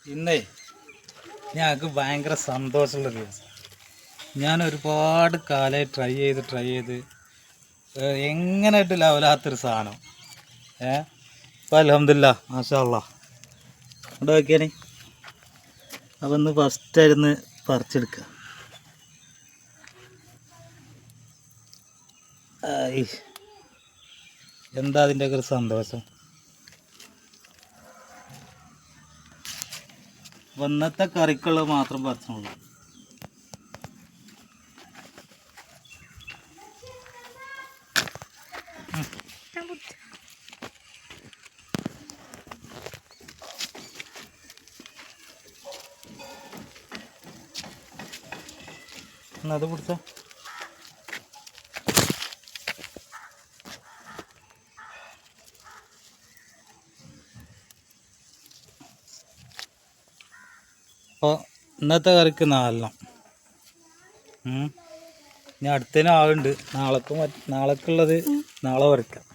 ഇന്നേ ഞങ്ങൾക്ക് ഭയങ്കര സന്തോഷമുള്ള ദിവസം. ഞാൻ ഒരുപാട് കാലമായി ട്രൈ ചെയ്ത് എങ്ങനെയായിട്ട് ലെവലാത്തൊരു സാധനം ഇപ്പം അൽഹംദുലില്ലാ മാഷാ അല്ലാഹ് ഇവിടെ വയ്ക്കാനേ. അപ്പം ഇന്ന് ഫസ്റ്റായിരുന്നു പറിച്ചെടുക്കുക. എന്താ അതിൻ്റെയൊക്കെ ഒരു സന്തോഷം. ഇന്നത്തെ കറിക്കുള്ളത് മാത്രം പറിച്ചുള്ളൂ. അത് പിടിച്ച അപ്പോൾ ഇന്നത്തെ കറിക്ക് 4. ഞാൻ അടുത്തതിന് ആളുണ്ട്. നാളേക്കുള്ളത് നാളെ പറിക്കാം.